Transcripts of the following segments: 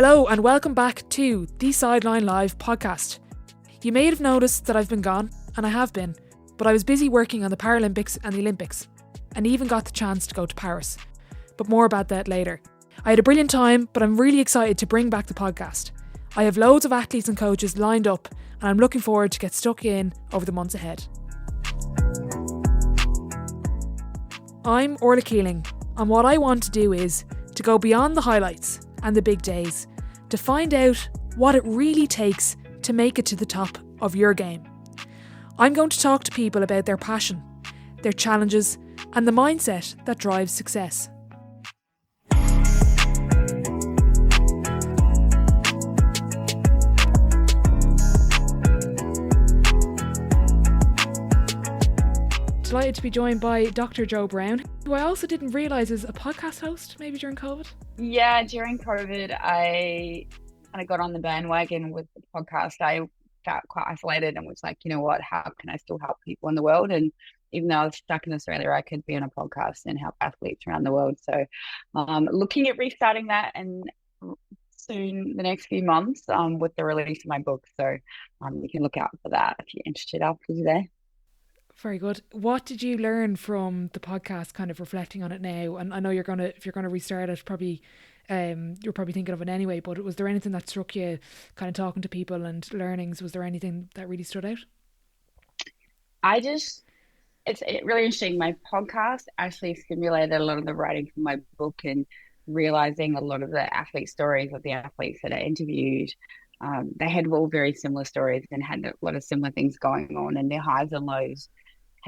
Hello and welcome back to the Sideline Live podcast. You may have noticed that I've been gone, and I have been, but I was busy working on the Paralympics and the Olympics, and even got the chance to go to Paris. But more about that later. I had a brilliant time, but I'm really excited to bring back the podcast. I have loads of athletes and coaches lined up, and I'm looking forward to get stuck in over the months ahead. I'm Orla Keeling, and what I want to do is to go beyond the highlights and the big days to find out what it really takes to make it to the top of your game. I'm going to talk to people about their passion, their challenges, and the mindset that drives success. Delighted to be joined by Dr.Jo Brown, who I also didn't realise is a podcast host, maybe during COVID. Yeah, during COVID, I kind of got on the bandwagon with the podcast. I felt quite isolated and was like, you know what, how can I still help people in the world? And even though I was stuck in Australia, I could be on a podcast and help athletes around the world. So looking at restarting that and soon the next few months with the release of my book. So you can look out for that if you're interested after today. Very good. What did you learn from the podcast, kind of reflecting on it now? And I know if you're gonna restart it, probably you're probably thinking of it anyway, but was there anything that struck you kind of talking to people and learnings? Was there anything that really stood out? It's really interesting. My podcast actually stimulated a lot of the writing from my book and realizing a lot of the athlete stories of the athletes that I interviewed. They had all very similar stories and had a lot of similar things going on, and their highs and lows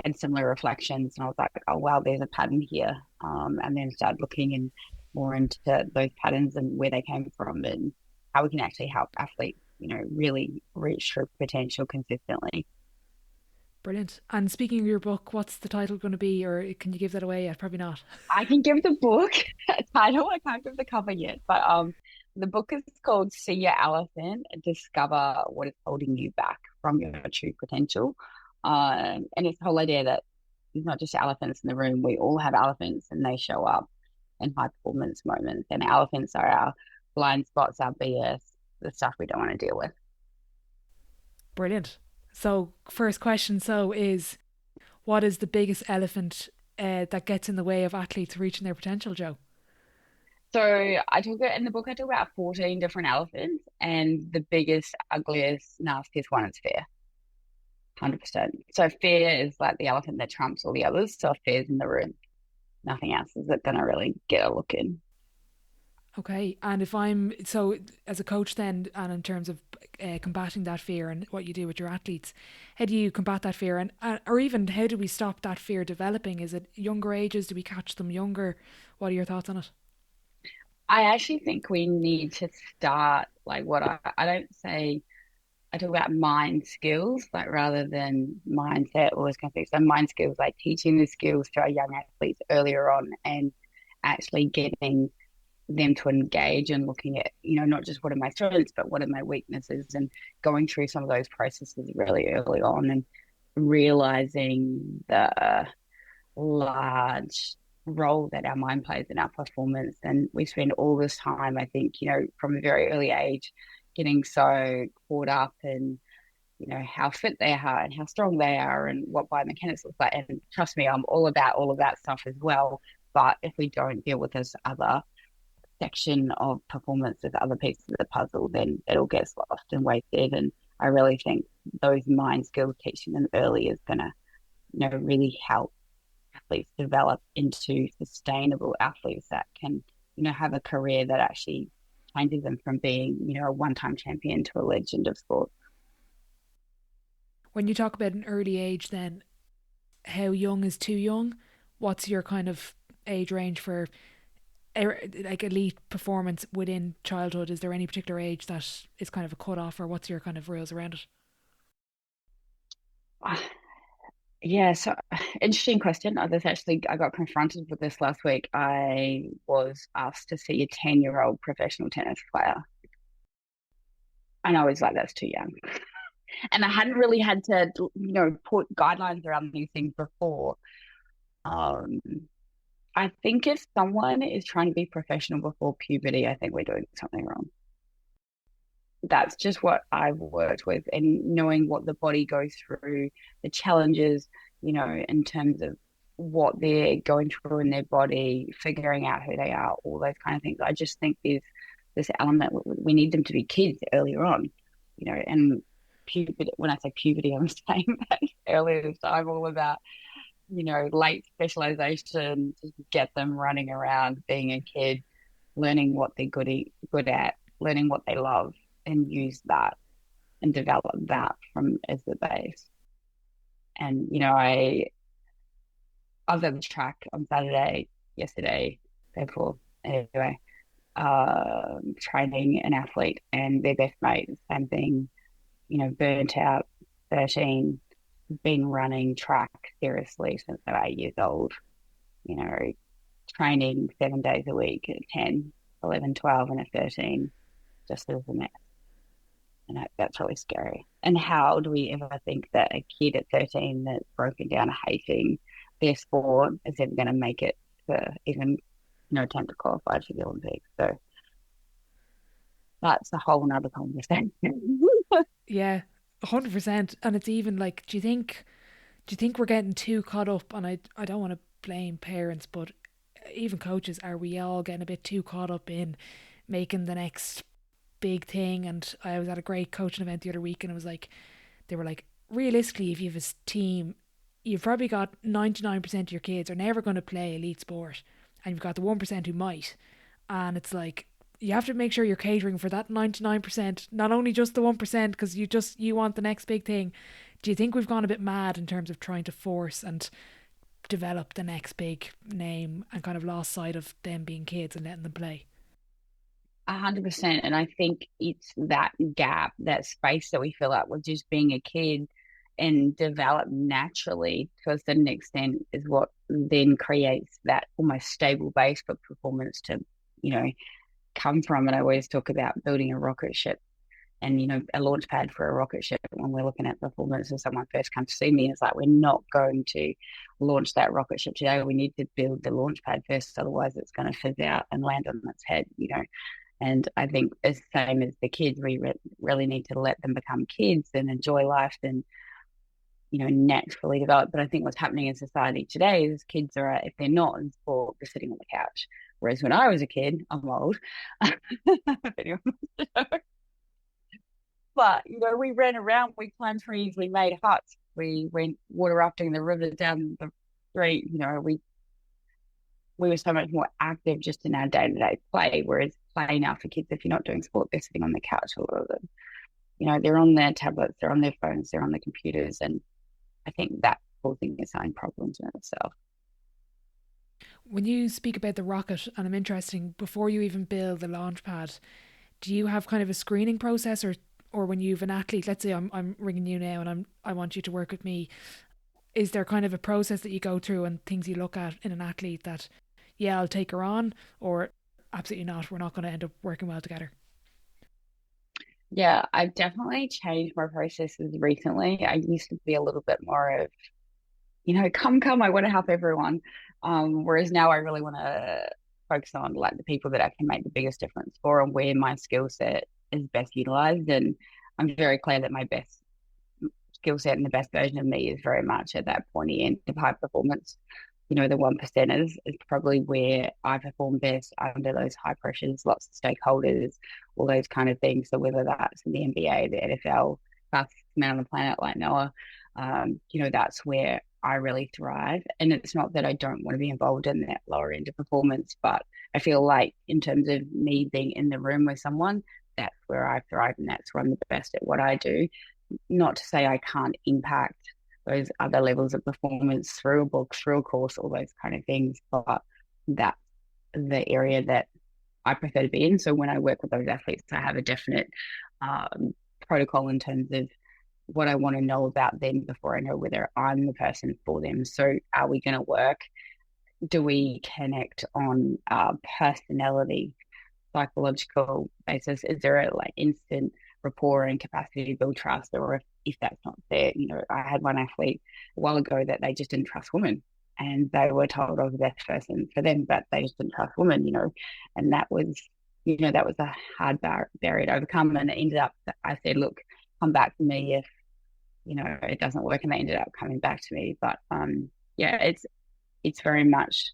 had similar reflections. And I was like, oh, wow, there's a pattern here. And then started looking in more into those patterns and where they came from and how we can actually help athletes, really reach their potential consistently. Brilliant. And speaking of your book, what's the title going to be, or can you give that away yet? Probably not. I can give the book a title. I can't give the cover yet, but the book is called See Your Elephant, Discover What is Holding You Back from Your True Potential. And it's the whole idea that it's not just elephants in the room. We all have elephants and they show up in high performance moments. And elephants are our blind spots, our BS, the stuff we don't want to deal with. Brilliant. So first question is, what is the biggest elephant that gets in the way of athletes reaching their potential, Jo? So I talk about 14 different elephants, and the biggest, ugliest, nastiest one is fear. 100%. So fear is like the elephant that trumps all the others. So if fear's in the room, nothing else is going to really get a look in. Okay. And as a coach then, and in terms of combating that fear and what you do with your athletes, how do you combat that fear? And or even how do we stop that fear developing? Is it younger ages? Do we catch them younger? What are your thoughts on it? I actually think we need to start like I talk about mind skills, like rather than mindset or those kind of things. So mind skills, like teaching the skills to our young athletes earlier on and actually getting them to engage and looking at, not just what are my strengths, but what are my weaknesses, and going through some of those processes really early on and realizing the large role that our mind plays in our performance. And we spend all this time, I think, from a very early age, getting so caught up in, how fit they are and how strong they are and what biomechanics look like. And trust me, I'm all about all of that stuff as well. But if we don't deal with this other section of performance with other pieces of the puzzle, then it all gets lost and wasted. And I really think those mind skills, teaching them early, is going to, really help athletes develop into sustainable athletes that can, have a career that actually changes them from being, a one-time champion to a legend of sport. When you talk about an early age, then how young is too young? What's your kind of age range for like elite performance within childhood? Is there any particular age that is kind of a cut-off, or what's your kind of rules around it? Yeah, so interesting question. I got confronted with this last week. I was asked to see a 10-year-old professional tennis player. And I was like, that's too young. And I hadn't really had to, put guidelines around these things before. I think if someone is trying to be professional before puberty, I think we're doing something wrong. that's just what I've worked with, and knowing what the body goes through, the challenges, in terms of what they're going through in their body, figuring out who they are, all those kind of things. I just think there's this element we need them to be kids earlier on, and puberty. When I say puberty, I'm saying that earlier. So I'm all about, late specialization, just get them running around, being a kid, learning what they're good at, learning what they love, and use that and develop that from as the base. And I was at the track on Saturday, yesterday, day before, anyway, training an athlete, and their best mate, same thing, burnt out, 13, been running track seriously since they were 8 years old, you know, training 7 days a week at 10, 11, 12, and at 13, just as a mess. And that's really scary. And how do we ever think that a kid at 13 that's broken down hating their sport is ever going to make it to even, attempt to qualify for the Olympics? So that's a whole nother conversation. Yeah, 100%. And it's even like, do you think we're getting too caught up? And I don't want to blame parents, but even coaches, are we all getting a bit too caught up in making the next big thing? And I was at a great coaching event the other week, and it was like, they were like, realistically, if you have a team, you've probably got 99% of your kids are never going to play elite sport, and you've got the 1% who might. And it's like, you have to make sure you're catering for that 99%, not only just the 1%, because you want the next big thing. Do you think we've gone a bit mad in terms of trying to force and develop the next big name, and kind of lost sight of them being kids and letting them play? 100%. And I think it's that gap, that space that we fill up with just being a kid and develop naturally to a certain extent is what then creates that almost stable base for performance to, come from. And I always talk about building a rocket ship, and a launch pad for a rocket ship. When we're looking at performance, and someone first comes to see me, it's like, we're not going to launch that rocket ship today. We need to build the launch pad first, otherwise it's going to fizz out and land on its head. And I think it's the same as the kids. We really need to let them become kids and enjoy life and, naturally develop. But I think what's happening in society today is kids are, if they're not in sport, they're sitting on the couch. Whereas when I was a kid, I'm old. If anyone wants to know. But, we ran around, we climbed trees, we made huts, we went water rafting the river down the street. We were so much more active just in our day-to-day play, whereas play now for kids, if you're not doing sport, they're sitting on the couch a lot of them. They're on their tablets, they're on their phones, they're on their computers, and I think that's causing its own problems in itself. When you speak about the rocket, and I'm interested, before you even build the launch pad, do you have kind of a screening process, or when you've an athlete, let's say I'm ringing you now and I want you to work with me, is there kind of a process that you go through and things you look at in an athlete that, yeah, I'll take her on, or absolutely not, we're not going to end up working well together? Yeah, I've definitely changed my processes recently. I used to be a little bit more of, come, I want to help everyone. Whereas now I really want to focus on like the people that I can make the biggest difference for, and where my skill set is best utilized. And I'm very clear that my best skill set and the best version of me is very much at that pointy end of high performance. The 1%ers is probably where I perform best under those high pressures, lots of stakeholders, all those kind of things. So whether that's in the NBA, the NFL, fastest man on the planet like Noah, that's where I really thrive. And it's not that I don't want to be involved in that lower end of performance, but I feel like in terms of me being in the room with someone, that's where I thrive, and that's where I'm the best at what I do. Not to say I can't impact those other levels of performance through a book, through a course, all those kind of things, but that's the area that I prefer to be in. So when I work with those athletes, I have a definite protocol in terms of what I want to know about them before I know whether I'm the person for them. So are we going to work? Do we connect on personality, psychological basis? Is there a instant rapport and capacity to build trust? Or if that's not there, I had one athlete a while ago that they just didn't trust women, and they were told I was the best person for them, but they just didn't trust women, and that was that was a hard barrier to overcome. And it ended up that I said, look, come back to me if, it doesn't work. And they ended up coming back to me. But yeah, it's very much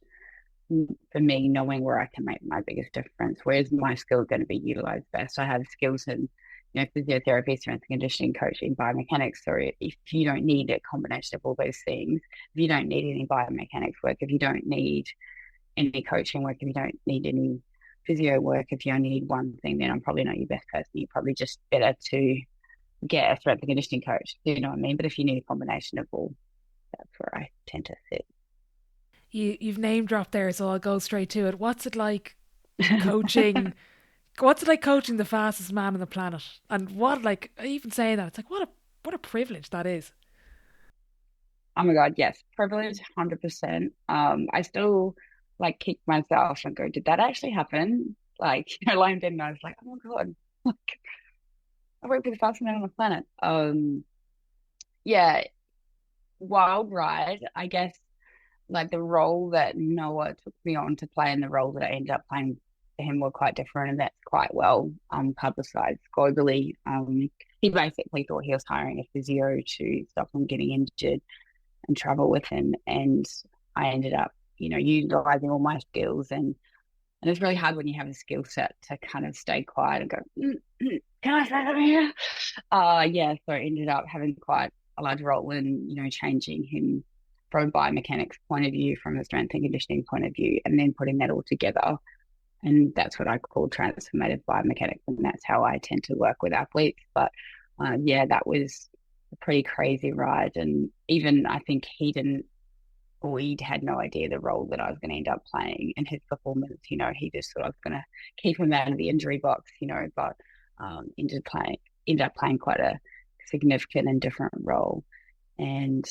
for me knowing where I can make my biggest difference. Where's my skill going to be utilized best? I have skills in, physiotherapy, strength and conditioning, coaching, biomechanics. So if you don't need a combination of all those things, if you don't need any biomechanics work, if you don't need any coaching work, if you don't need any physio work, if you only need one thing, then I'm probably not your best person. You're probably just better to get a strength and conditioning coach. Do you know what I mean? But if you need a combination of all, that's where I tend to sit. You've name dropped there, so I'll go straight to it. What's it like coaching? What's it like coaching the fastest man on the planet? And what, like, even saying that, it's like what a privilege that is. Oh my God, yes, privilege, 100%. I still like kick myself and go, did that actually happen? Like, lying dead, and I was like, oh my God, like I work with the fastest man on the planet. Yeah, wild ride, I guess. Like the role that Noah took me on to play and the role that I ended up playing for him were quite different, and that's quite well publicized globally. He basically thought he was hiring a physio to stop him getting injured and travel with him, and I ended up, utilizing all my skills, and it's really hard when you have a skill set to kind of stay quiet and go, can I say something here? Yeah, so I ended up having quite a large role in, changing him from a biomechanics point of view, from a strength and conditioning point of view, and then putting that all together. And that's what I call transformative biomechanics. And that's how I tend to work with athletes. But yeah, that was a pretty crazy ride. And even I think he had no idea the role that I was going to end up playing in his performance. He just thought I was going to keep him out of the injury box, but ended up playing quite a significant and different role. And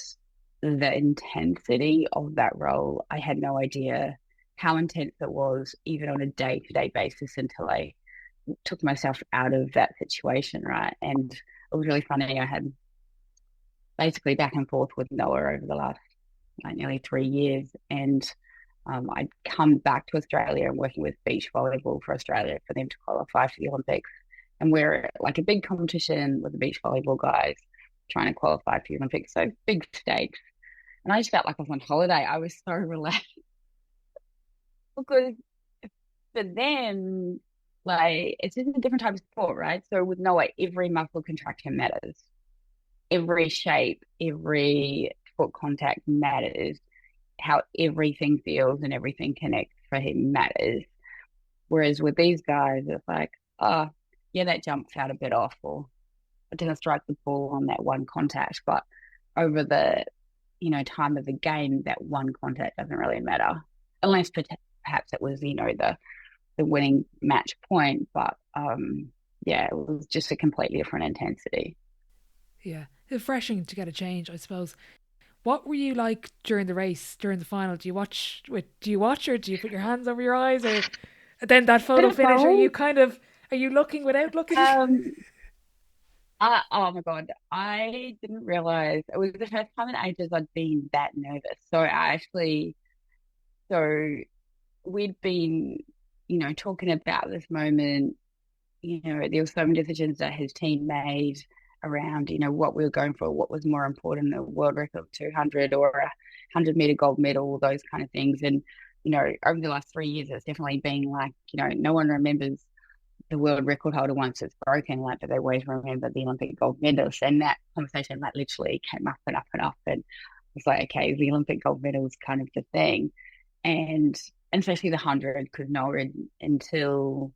the intensity of that role, I had no idea how intense it was, even on a day-to-day basis, until I took myself out of that situation, right? And it was really funny. I had basically back and forth with Noah over the last nearly 3 years, and I'd come back to Australia and working with beach volleyball for Australia for them to qualify for the Olympics. And we're like a big competition with the beach volleyball guys trying to qualify for the Olympics, so big stakes. And I just felt like I was on holiday. I was so relaxed because for them, like, it's just a different type of sport, right? So with Noah, every muscle contraction matters. Every shape, every foot contact matters. How everything feels and everything connects for him matters. Whereas with these guys, it's like, oh, yeah, that jumps out a bit off, or I didn't strike the ball on that one contact. But over the time of the game, that one contact doesn't really matter, unless perhaps it was the winning match point. But yeah, it was just a completely different intensity. Yeah, refreshing to get a change, I suppose. What were you like during the race, during the final? Do you watch or do you put your hands over your eyes, or then that photo finish? Are you looking without looking? Um, oh my God, I didn't realize it was the first time in ages I'd been that nervous. So we'd been, talking about this moment. There were so many decisions that his team made around, what we were going for, what was more important, the world record of 200 or a 100-meter gold medal, those kind of things. And, over the last 3 years, it's definitely been like, no one remembers the world record holder once it's broken, like, but they always remember the Olympic gold medals. And that conversation, like, literally came up and up and up. And it's like, okay, the Olympic gold medal is kind of the thing. And especially the 100, because Noah, until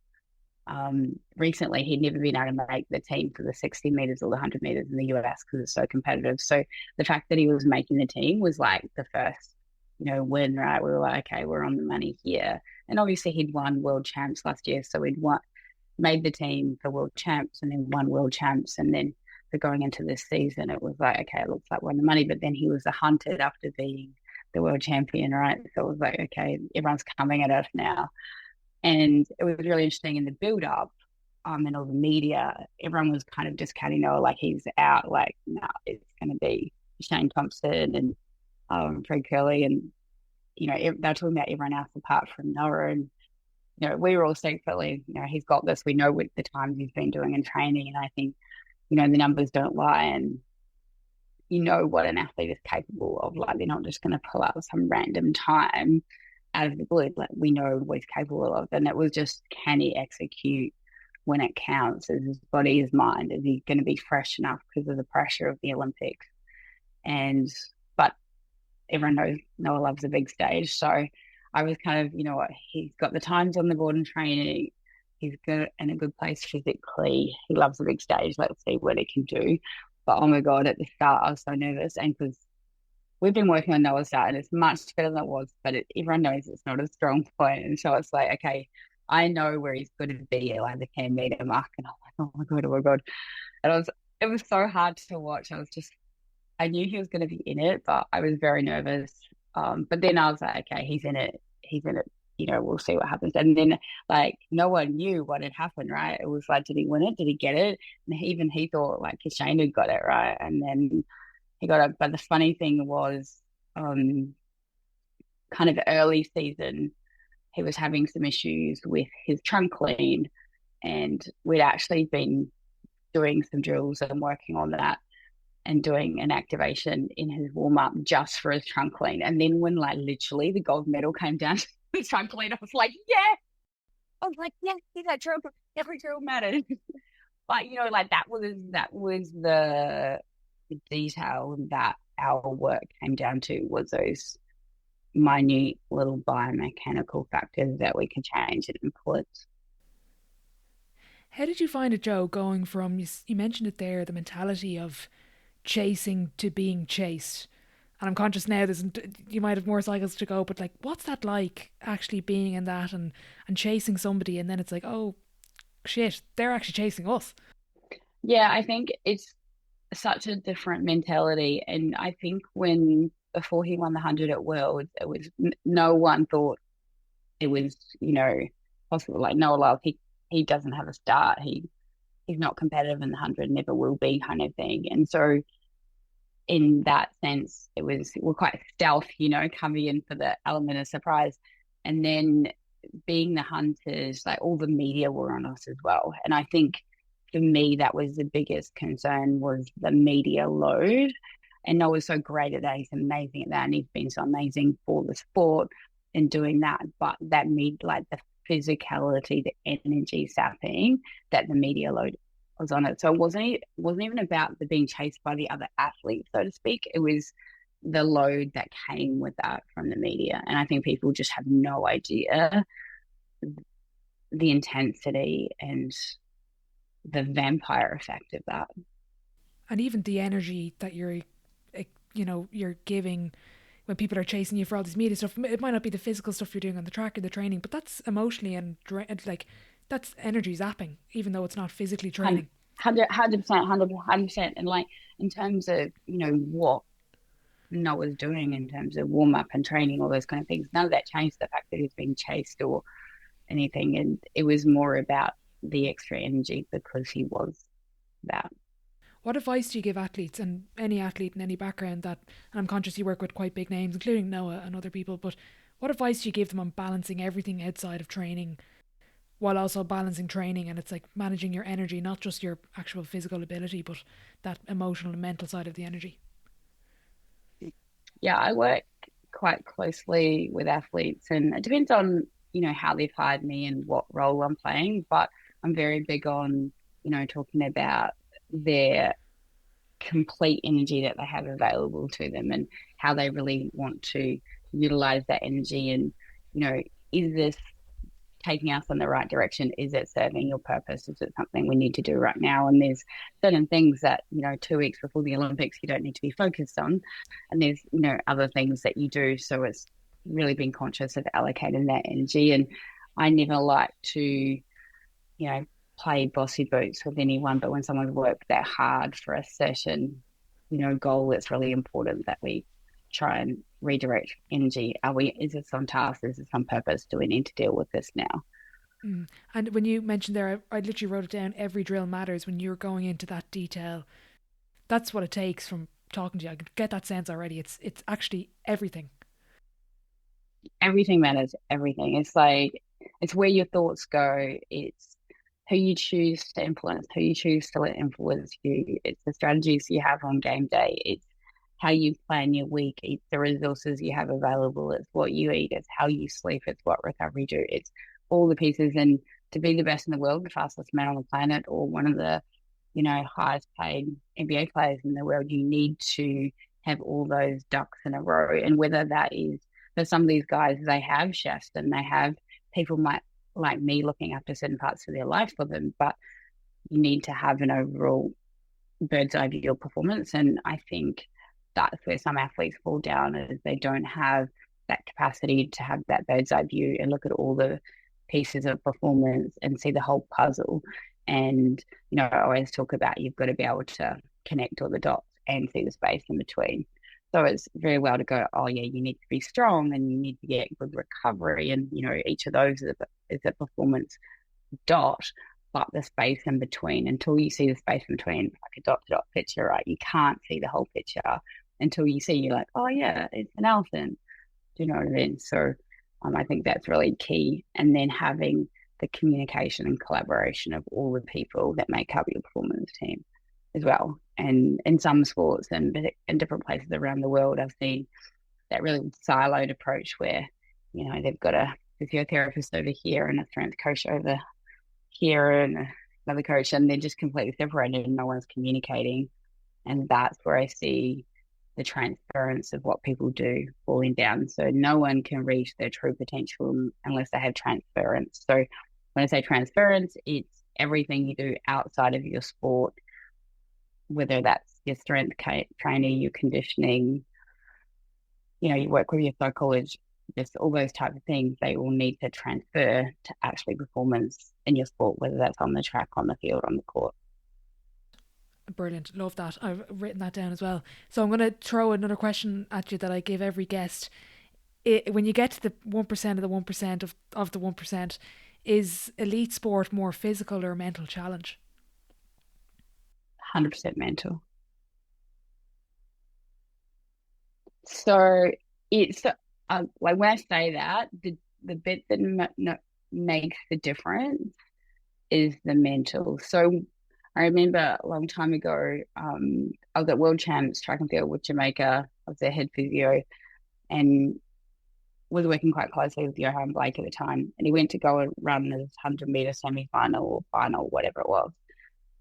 recently, he'd never been able to make the team for the 60 meters or the 100 meters in the US because it's so competitive. So the fact that he was making the team was like the first, win, right? We were like, okay, we're on the money here. And obviously he'd won world champs last year. So made the team for world champs and then won world champs. And then for going into this season, it was like, okay, it looks like we're on the money. But then he was hunted after being the world champion, right? So it was like, okay, everyone's coming at us now. And it was really interesting in the build up, and all the media, everyone was kind of discounting Noah, like he's out, like, no, it's going to be Shane Thompson and Fred Curley. And, they're talking about everyone else apart from Noah. And we were all secretly, he's got this. We know what the times he's been doing in training. And I think, the numbers don't lie. And you know what an athlete is capable of. Like, they're not just going to pull out some random time out of the blue. Like, we know what he's capable of. And it was just, can he execute when it counts? Is his body, his mind, is he going to be fresh enough because of the pressure of the Olympics? But everyone knows Noah loves a big stage. So I was kind of, what, he's got the times on the board in training. He's good in a good place physically. He loves the big stage. Let's see what he can do. But oh my God, at the start, I was so nervous. And because we've been working on Noah's start and it's much better than it was, but everyone knows it's not a strong point. And so it's like, okay, I know where he's going to be at like the 10-meter mark. And I'm like, oh my God, oh my God. And it was so hard to watch. I knew he was going to be in it, but I was very nervous. But then I was like, okay, he's in it. He's in it. We'll see what happens. And then, like, no one knew what had happened, right? It was like, did he win it? Did he get it? And even he thought, like, Shane had got it, right? And then he got it. But the funny thing was, kind of early season, he was having some issues with his trunk lean. And we'd actually been doing some drills and working on that and doing an activation in his warm-up just for his trunk lean. And then when, like, literally the gold medal came down to his trunk lean, I was like, yeah. I was like, yeah, that drill, every drill mattered. But, like, that was the detail that our work came down to, was those minute little biomechanical factors that we could change and influence. How did you find it, Jo, going from, you mentioned it there, the mentality of chasing to being chased? And I'm conscious now, you might have more cycles to go, but like, what's that like, actually being in that and chasing somebody, and then it's like, oh shit, they're actually chasing us. Yeah, I think it's such a different mentality. And I think before he won the 100 at Worlds, it was no one thought it was, possible. Like, Noah Lyles, he doesn't have a start. He's not competitive in the 100, never will be, kind of thing. And so in that sense, we're quite stealth, coming in for the element of surprise. And then being the hunters, like, all the media were on us as well. And I think for me, that was the biggest concern, was the media load. And Noah's so great at that. He's amazing at that. And he's been so amazing for the sport in doing that. But that like the physicality, the energy sapping that the media load was on it. So it wasn't even about the being chased by the other athletes, so to speak. It was the load that came with that from the media. And I think people just have no idea the intensity and the vampire effect of that. And even the energy that you're giving when people are chasing you for all this media stuff. It might not be the physical stuff you're doing on the track or the training, but that's emotionally and like, that's energy zapping, even though it's not physically training. 100%. And like, in terms of, what Noah's doing in terms of warm up and training, all those kind of things, none of that changed the fact that he's being chased or anything. And it was more about the extra energy because he was that. What advice do you give athletes, and any athlete in any background, and I'm conscious you work with quite big names, including Noah and other people, but what advice do you give them on balancing everything outside of training while also balancing training? And it's like managing your energy, not just your actual physical ability, but that emotional and mental side of the energy. Yeah, I work quite closely with athletes, and it depends on, how they've hired me and what role I'm playing, but I'm very big on, talking about their complete energy that they have available to them and how they really want to utilize that energy. And, is this taking us in the right direction? Is it serving your purpose? Is it something we need to do right now? And there's certain things that, 2 weeks before the Olympics, you don't need to be focused on. And there's, other things that you do. So it's really being conscious of allocating that energy. And I never like to, play bossy boots with anyone, but when someone's worked that hard for a certain, goal, it's really important that we try and redirect energy. Is this on task? Is this on purpose? Do we need to deal with this now? And when you mentioned there, I literally wrote it down, every drill matters. When you're going into that detail, that's what it takes. From talking to you, I could get that sense already. It's actually everything. Everything matters. Everything. It's like, It's where your thoughts go. It's who you choose to influence, who you choose to let influence you. It's the strategies you have on game day. It's how you plan your week. It's the resources you have available. It's what you eat. It's how you sleep. It's what recovery do. It's all the pieces. And to be the best in the world, the fastest man on the planet, or one of the, highest paid NBA players in the world, you need to have all those ducks in a row. And whether that is, for some of these guys, they have chefs and they have people might like me looking after certain parts of their life for them, but you need to have an overall bird's eye view of performance. And I think that's where some athletes fall down, is they don't have that capacity to have that bird's eye view and look at all the pieces of performance and see the whole puzzle. And, I always talk about you've got to be able to connect all the dots and see the space in between. So it's very well to go, oh yeah, you need to be strong and you need to get good recovery. And, each of those is a performance dot, but the space in between, until you see the space in between, like a dot to dot picture, right? You can't see the whole picture until you see, you're like, oh yeah, it's an elephant. Do you know what I mean? So I think that's really key. And then having the communication and collaboration of all the people that make up your performance team as well. And in some sports and in different places around the world, I've seen that really siloed approach where, they've got a physiotherapist over here and a strength coach over here and another coach, and they're just completely separated and no one's communicating. And that's where I see the transference of what people do falling down. So no one can reach their true potential unless they have transference. So when I say transference, it's everything you do outside of your sport, whether that's your strength training, your conditioning, you work with your psychologist, just all those type of things, they all need to transfer to actually performance in your sport, whether that's on the track, on the field, on the court. Brilliant. Love that. I've written that down as well. So I'm going to throw another question at you that I give every guest. When you get to the 1% of the 1% of the 1%, is elite sport more physical or mental challenge? 100% mental. So it's like when I say that, the bit that makes the difference is the mental. So I remember a long time ago, I was at World Champs track and field with Jamaica. I was their head physio and was working quite closely with Johan Blake at the time. And he went to go and run his 100-meter semi-final or final, whatever it was.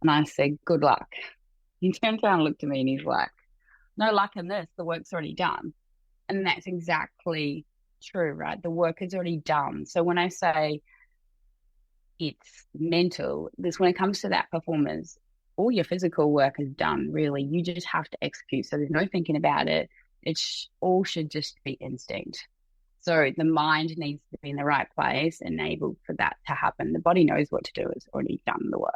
And I said, good luck. He turned around and looked at me and he's like, no luck in this. The work's already done. And that's exactly true, right? The work is already done. So when I say it's mental, this when it comes to that performance, all your physical work is done, really. You just have to execute. So there's no thinking about it. All should just be instinct. So the mind needs to be in the right place, enabled for that to happen. The body knows what to do. It's already done the work.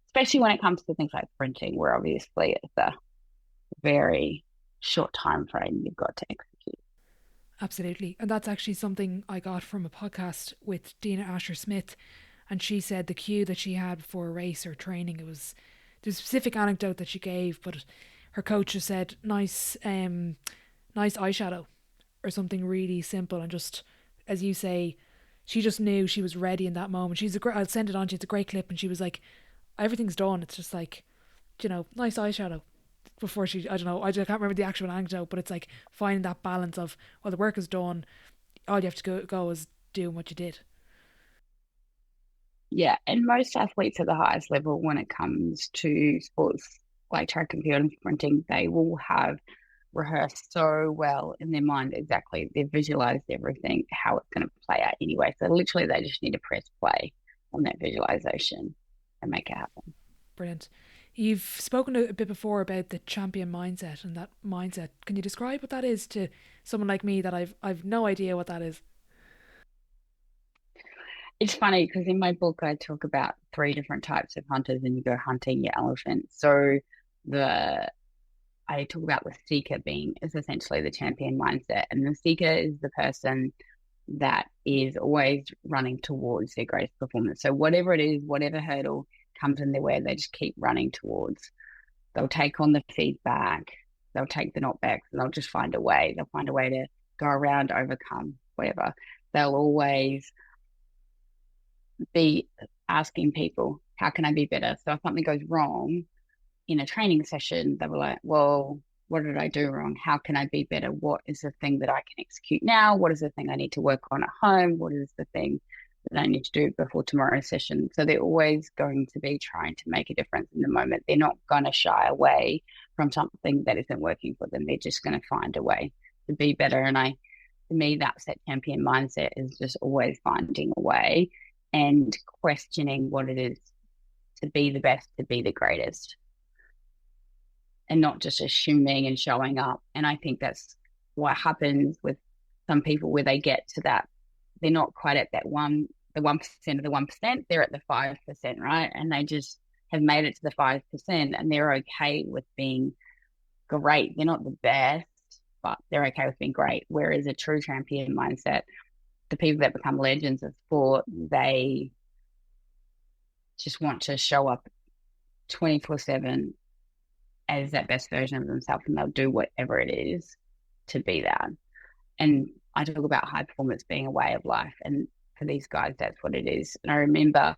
Especially when it comes to things like sprinting, where obviously it's a very short time frame you've got to execute. Absolutely. And that's actually something I got from a podcast with Dina Asher-Smith. And she said the cue that she had before a race or training, there's a specific anecdote that she gave, but her coach just said, nice eyeshadow, or something really simple. And just, as you say, she just knew she was ready in that moment. I'll send it on to you. It's a great clip. And she was like, everything's done. It's just like, nice eyeshadow. Before I can't remember the actual anecdote, but it's like finding that balance of, well, the work is done. All you have to go is doing what you did. Yeah, and most athletes at the highest level, when it comes to sports like track and field and sprinting, they will have rehearsed so well in their mind exactly. They've visualized everything, how it's going to play out anyway. So literally they just need to press play on that visualization and make it happen. Brilliant. You've spoken a bit before about the champion mindset and that mindset. Can you describe what that is to someone like me that I've no idea what that is? It's funny because in my book I talk about 3 different types of hunters, and you go hunting your elephant. So I talk about the seeker is essentially the champion mindset, and the seeker is the person that is always running towards their greatest performance. So whatever it is, whatever hurdle comes in their way, they just keep running towards. They'll take on the feedback, they'll take the knockbacks, and they'll just find a way. They'll find a way to go around, overcome, whatever. They'll always be asking people, how can I be better? So if something goes wrong in a training session, they were like, well, what did I do wrong? How can I be better? What is the thing that I can execute now? What is the thing I need to work on at home? What is the thing that I need to do before tomorrow's session? So they're always going to be trying to make a difference in the moment. They're not going to shy away from something that isn't working for them. They're just going to find a way to be better. And to me, that's that champion mindset, is just always finding a way and questioning what it is to be the best, to be the greatest, and not just assuming and showing up. And I think that's what happens with some people, where they get to that, they're not quite at that the 1% of the 1%, they're at the 5%, right? And they just have made it to the 5%, and they're okay with being great. They're not the best, but they're okay with being great. Whereas a true champion mindset, the people that become legends of sport, they just want to show up 24/7 as that best version of themselves, and they'll do whatever it is to be that. And I talk about high performance being a way of life, and for these guys, that's what it is. And I remember,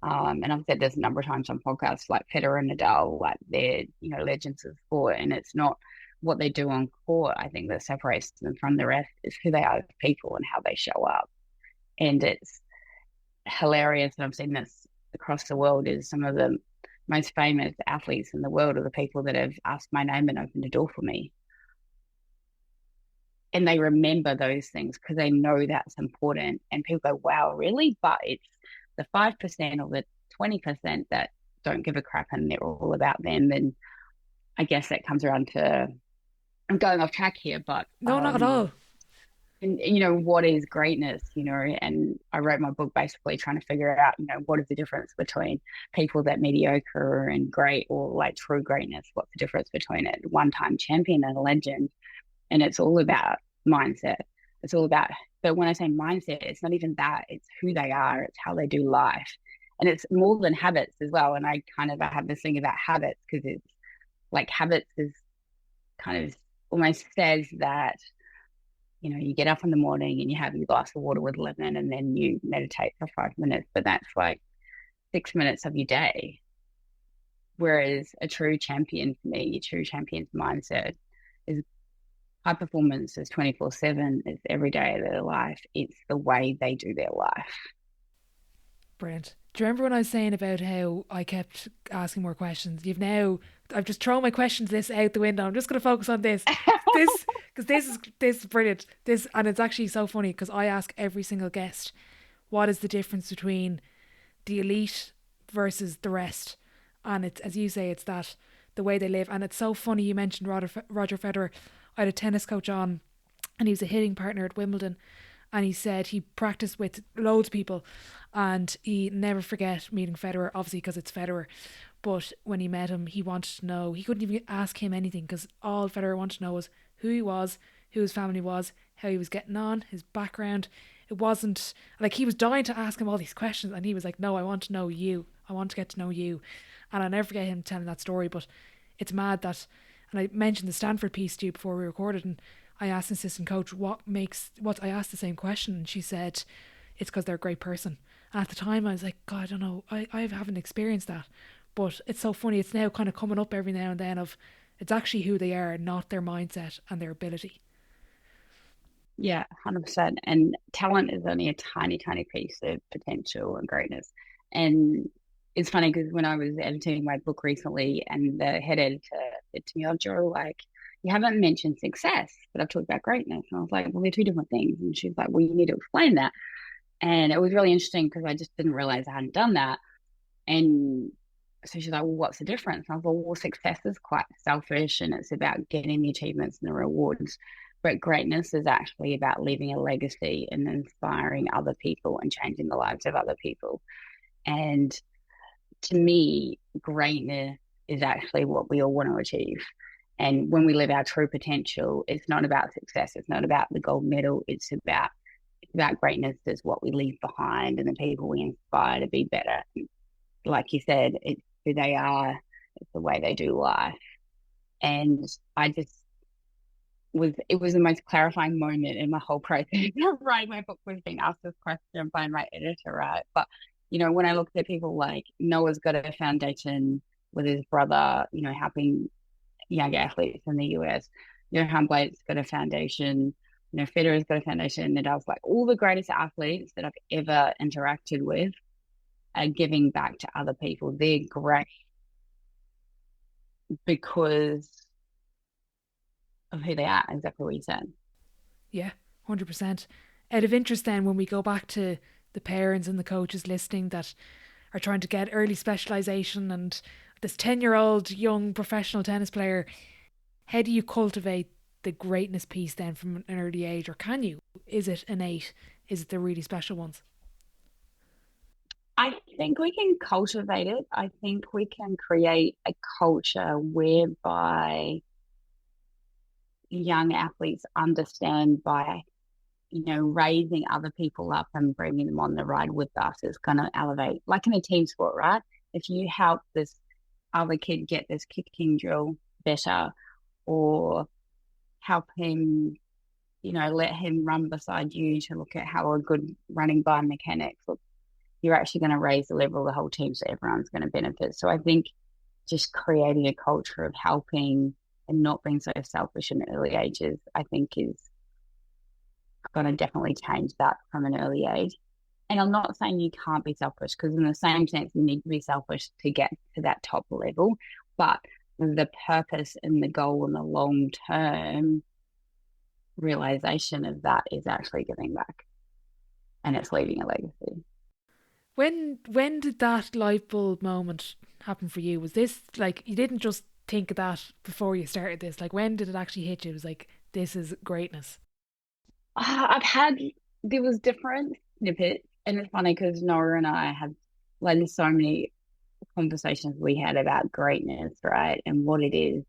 and I've said this a number of times on podcasts, like Federer and Nadal, like they're, legends of sport, and it's not what they do on court, I think, that separates them from the rest. Is who they are as people and how they show up. And it's hilarious, and I've seen this across the world, is some of the most famous athletes in the world are the people that have asked my name and opened a door for me. And they remember those things because they know that's important. And people go, wow, really? But it's the 5% or the 20% that don't give a crap and they're all about them. And I guess that comes around to, I'm going off track here, but No, not at all. And what is greatness, and I wrote my book basically trying to figure out, what is the difference between people that mediocre and great, or like true greatness? What's the difference between a one-time champion and a legend? And it's all about mindset. It's all about, but when I say mindset, it's not even that, it's who they are, it's how they do life. And it's more than habits as well. And I kind of have this thing about habits, because it's like habits is kind of almost says that, you get up in the morning and you have your glass of water with lemon, and then you meditate for 5 minutes, but that's like 6 minutes of your day. Whereas a true champion, for me, your true champion's mindset is high performance, is 24/7, it's every day of their life. It's the way they do their life. Brilliant. Do you remember when I was saying about how I kept asking more questions? I've just thrown my questions list out the window. I'm just going to focus on this. Because this is brilliant. And it's actually so funny, because I ask every single guest, what is the difference between the elite versus the rest? And it's, as you say, it's that the way they live. And it's so funny you mentioned Roger Federer. I had a tennis coach on, and he was a hitting partner at Wimbledon. And he said he practiced with loads of people, and he never forget meeting Federer, obviously because it's Federer. But when he met him, he wanted to know, he couldn't even ask him anything, because all Federer wanted to know was who he was, who his family was, how he was getting on, his background. It wasn't like he was dying to ask him all these questions, and he was like, no, I want to know you. I want to get to know you. And I'll never forget him telling that story. But it's mad that, and I mentioned the Stanford piece to you before we recorded, and I asked an assistant coach I asked the same question, and she said it's because they're a great person. And at the time I was like, God, I don't know, I haven't experienced that. But it's so funny, it's now kind of coming up every now and then of, it's actually who they are, not their mindset and their ability. Yeah, 100%. And talent is only a tiny, tiny piece of potential and greatness. And it's funny because when I was editing my book recently, and the head editor said to me, oh, Jo, like, you haven't mentioned success, but I've talked about greatness. And I was like, well, they're two different things. And she's like, well, you need to explain that. And it was really interesting because I just didn't realize I hadn't done that. And so she's like, well, what's the difference? And I was like, well, success is quite selfish, and it's about getting the achievements and the rewards. But greatness is actually about leaving a legacy and inspiring other people and changing the lives of other people. And to me, greatness is actually what we all want to achieve. And when we live our true potential, it's not about success. It's not about the gold medal. It's about greatness is what we leave behind and the people we inspire to be better. Like you said, it's who they are. It's the way they do life. And it was the most clarifying moment in my whole process of writing my book, was being asked this question by my editor, right? But when I look at people like Noah's got a foundation with his brother, helping young athletes in the US. Johan Blake's got a foundation. Federer's got a foundation that does like all the greatest athletes that I've ever interacted with are giving back to other people. They're great because of who they are, exactly what you said. Yeah, 100%. Out of interest then, when we go back to the parents and the coaches listening that are trying to get early specialisation and this 10-year-old young professional tennis player, how do you cultivate the greatness piece then from an early age, or can you? Is it innate? Is it the really special ones? I think we can cultivate it. I think we can create a culture whereby young athletes understand by, raising other people up and bringing them on the ride with us is going to elevate, like in a team sport, right? If you help this other kid get this kicking drill better, or help him, let him run beside you to look at how a good running biomechanics looks, you're actually going to raise the level of the whole team, so everyone's going to benefit. So I think just creating a culture of helping and not being so selfish in early ages, I think is going to definitely change that from an early age. And I'm not saying you can't be selfish, because in the same sense, you need to be selfish to get to that top level. But the purpose and the goal and the long-term realization of that is actually giving back, and it's leaving a legacy. When did that light bulb moment happen for you? Was this like you didn't just think of that before you started this? Like, when did it actually hit you? It was like, this is greatness. There was different snippets, and it's funny because Nora and I had like there's so many conversations we had about greatness, right, and what it is.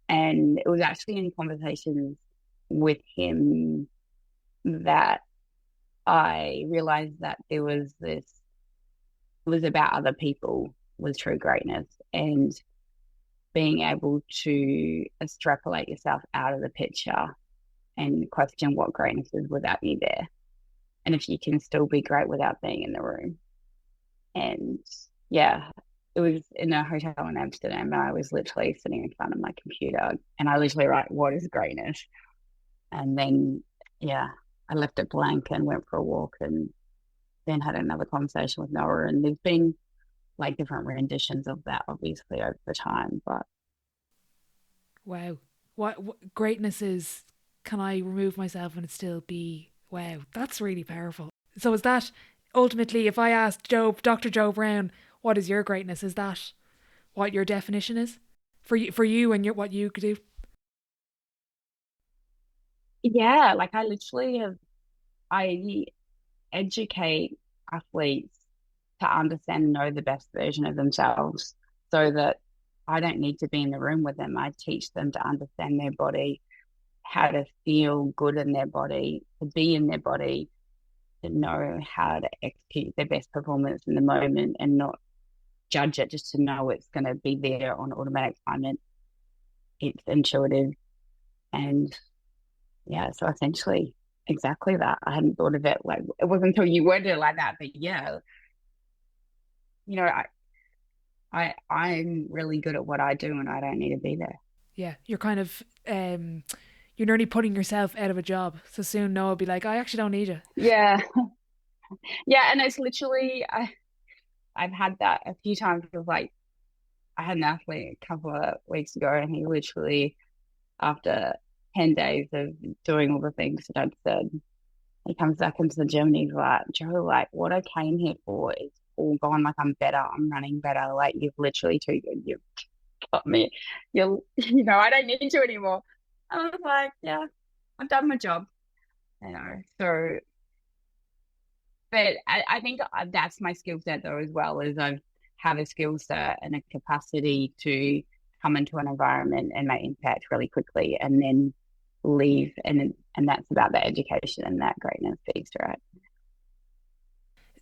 And it was actually in conversations with him that I realized that there was this, it was about other people was true greatness, and being able to extrapolate yourself out of the picture and question what greatness is without you there. And if you can still be great without being in the room. And yeah, it was in a hotel in Amsterdam, and I was literally sitting in front of my computer, and I literally write, what is greatness? And then, yeah, I left it blank and went for a walk, and then had another conversation with Noah. And there's been like different renditions of that, obviously, over time. But Wow. What greatness is, can I remove myself and it still be wow? That's really powerful. So is that ultimately, if I asked Dr. Jo Brown, what is your greatness? Is that what your definition is for you and what you could do? yeah, like I educate athletes to understand and know the best version of themselves, so that I don't need to be in the room with them. I teach them to understand their body, how to feel good in their body, to be in their body, to know how to execute their best performance in the moment and not judge it, just to know it's going to be there on automatic time, and it's intuitive. And yeah, so essentially exactly that. I hadn't thought of it like, it wasn't until you worded it like that, but yeah, you know, I'm really good at what I do, and I don't need to be there. Yeah, you're kind of you're nearly putting yourself out of a job. So soon Noah will be like, I actually don't need you. Yeah. Yeah, and it's literally I've had that a few times with like, I had an athlete a couple of weeks ago, and he literally, after 10 days of doing all the things that I'd said, he comes back into the gym and he's like, Jo, like what I came here for is all gone. Like I'm better, I'm running better. Like you've literally too good. You've got me. I don't need you anymore. I was like, yeah, I've done my job. So, but I think that's my skill set though as well, is I have a skill set and a capacity to come into an environment and make impact really quickly, and then leave, and that's about the education and that greatness piece, right?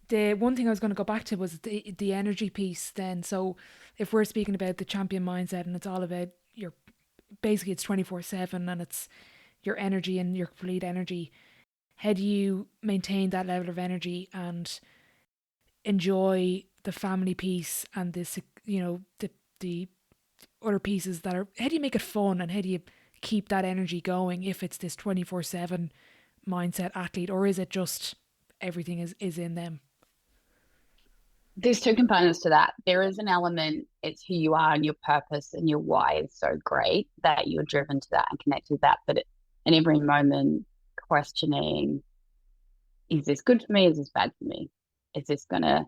The one thing I was going to go back to was the energy piece then. So if we're speaking about the champion mindset, and it's all about your, basically it's 24/7, and it's your energy and your complete energy, how do you maintain that level of energy and enjoy the family piece and this, the other pieces that are, how do you make it fun and how do you keep that energy going if it's this 24/7 mindset athlete, or is it just everything is in them? There's two components to that. There is an element, it's who you are and your purpose and your why is so great that you're driven to that and connected to that. But in every moment, questioning, is this good for me? Is this bad for me? Is this going to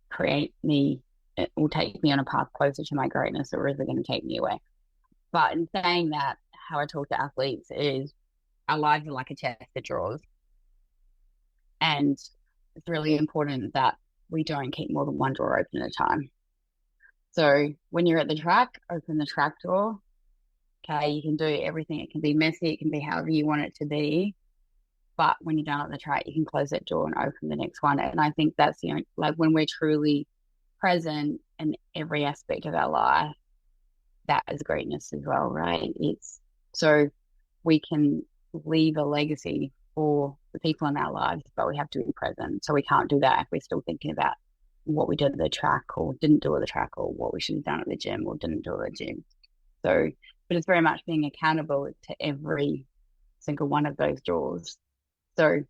create me, it will take me on a path closer to my greatness, or is it going to take me away? But in saying that, how I talk to athletes is our lives are like a chest of drawers. And it's really important that we don't keep more than one drawer open at a time. So when you're at the track, open the track drawer. Okay, you can do everything. It can be messy. It can be however you want it to be. But when you're done at the track, you can close that drawer and open the next one. And I think that's the only, like when we're truly present in every aspect of our life, that is greatness as well, right? It's so we can leave a legacy for the people in our lives, but we have to be present. So we can't do that if we're still thinking about what we did at the track or didn't do at the track, or what we should have done at the gym or didn't do at the gym. So, but it's very much being accountable to every single one of those drawers. So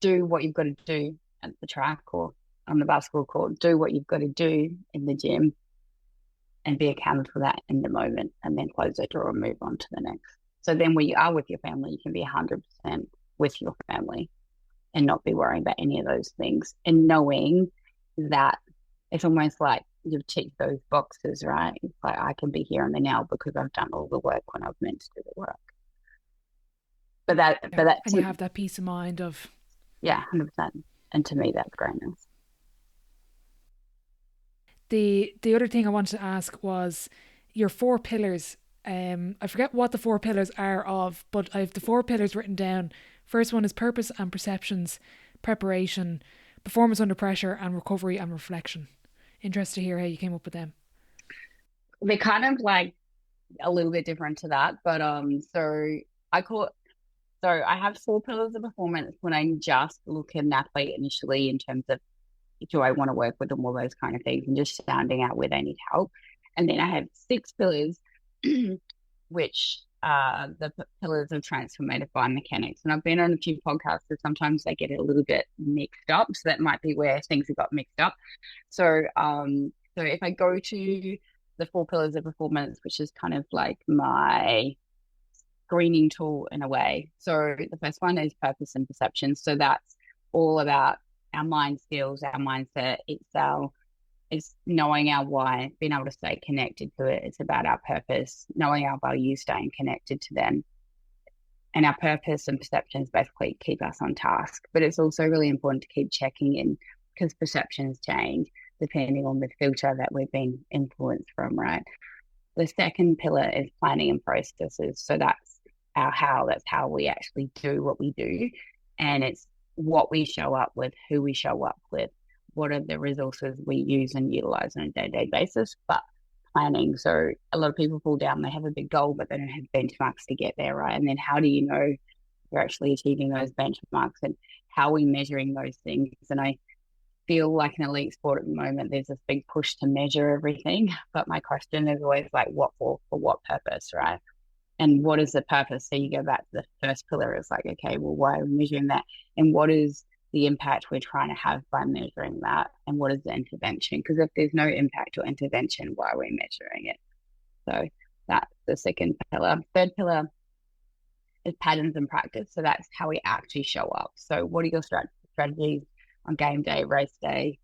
do what you've got to do at the track or on the basketball court, do what you've got to do in the gym and be accountable for that in the moment, and then close that drawer and move on to the next. So then when you are with your family, you can be 100% with your family and not be worrying about any of those things, and knowing that it's almost like you've ticked those boxes, right? It's like I can be here and now because I've done all the work when I've meant to do the work. But that, and you have that peace of mind of, yeah, 100%. And to me, that's greatness. the other thing I wanted to ask was your 4 pillars. I forget what the 4 pillars are of, but I have the 4 pillars written down. First one is purpose and perceptions, preparation, performance under pressure, and recovery and reflection. Interested to hear how you came up with them. They're kind of like a little bit different to that, but so I call it, so I have 4 pillars of performance when I just look at an athlete initially in terms of, do I want to work with them, all those kind of things, and just sounding out where they need help. And then I have 6 pillars, which are the pillars of transformative biomechanics. And I've been on a few podcasts, so sometimes they get a little bit mixed up. So that might be where things have got mixed up. So, so if I go to the 4 pillars of performance, which is kind of like my screening tool in a way. So the first one is purpose and perception. So that's all about our mind skills, our mindset. It's knowing our why, being able to stay connected to it. It's about our purpose, knowing our values, staying connected to them. And our purpose and perceptions basically keep us on task. But it's also really important to keep checking in, because perceptions change depending on the filter that we've been influenced from, right? The second pillar is planning and processes. So that's our how. That's how we actually do what we do. And it's what we show up with, who we show up with, what are the resources we use and utilize on a day-to-day basis. But planning, so a lot of people fall down, they have a big goal, but they don't have benchmarks to get there, right? And then how do you know you're actually achieving those benchmarks, and how are we measuring those things? And I feel like in elite sport at the moment, there's this big push to measure everything. But my question is always like, what for what purpose, right? And what is the purpose? So you go back to the first pillar. It's like, okay, well, why are we measuring that? And what is the impact we're trying to have by measuring that? And what is the intervention? Because if there's no impact or intervention, why are we measuring it? So that's the second pillar. Third pillar is patterns and practice. So that's how we actually show up. So what are your strategies on game day, race day?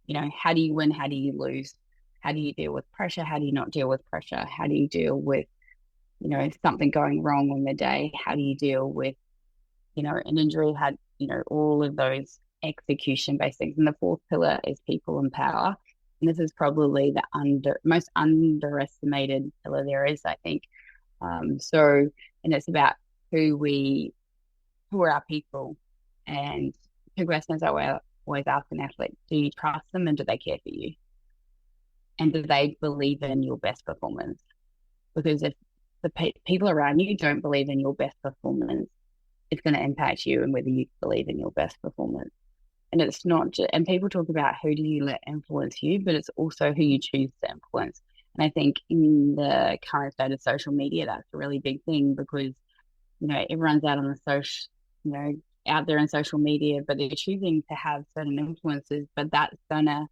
You know, how do you win? How do you lose? How do you deal with pressure? How do you not deal with pressure? How do you deal with, you know, something going wrong on the day? How do you deal with, you know, an injury? How, you know, all of those execution-based things. And the fourth pillar is people and power. And this is probably the most underestimated pillar there is, I think. So, and it's about who are our people. And two questions I always ask an athlete: do you trust them, and do they care for you? And do they believe in your best performance? Because if the people around you don't believe in your best performance, it's going to impact you and whether you believe in your best performance. And it's not just, and people talk about who do you let influence you, but it's also who you choose to influence. And I think in the current state of social media, that's a really big thing because, everyone's out on the social, you know, out there in social media, but they're choosing to have certain influences, but that's going to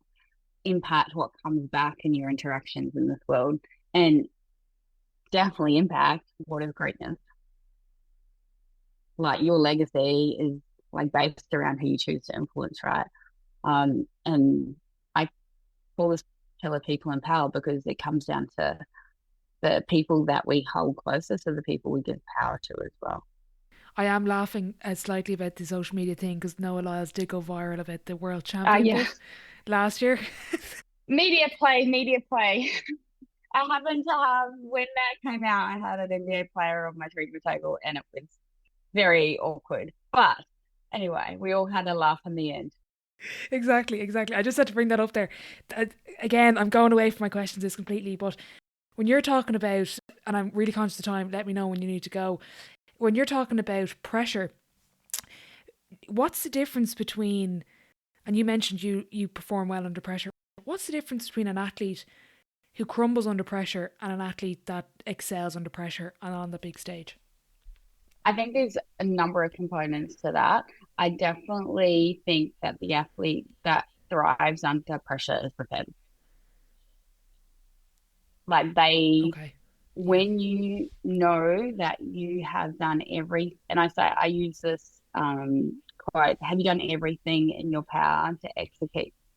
impact what comes back in your interactions in this world and definitely impact what is greatness. Like your legacy is like based around who you choose to influence, right? And I call this pillar people in power because it comes down to the people that we hold closest are the people we give power to as well. I am laughing slightly about the social media thing because Noah Lyles did go viral about the world champion Yeah. bit last year. Media play, media play. I happened to have, when that came out, I had an NBA player on my treatment table and it was very awkward. But anyway, we all had a laugh in the end. Exactly, exactly. I just had to bring that up there. Again, I'm going away from my questions this completely, but when you're talking about, and I'm really conscious of time, let me know when you need to go. When you're talking about pressure, what's the difference between, and you mentioned you perform well under pressure, what's the difference between an athlete who crumbles under pressure and an athlete that excels under pressure and on the big stage? I think there's a number of components to that. I definitely think that the athlete that thrives under pressure is prepared. Like Okay. Yeah. when you know that you have done and I use this quote, have you done everything in your power to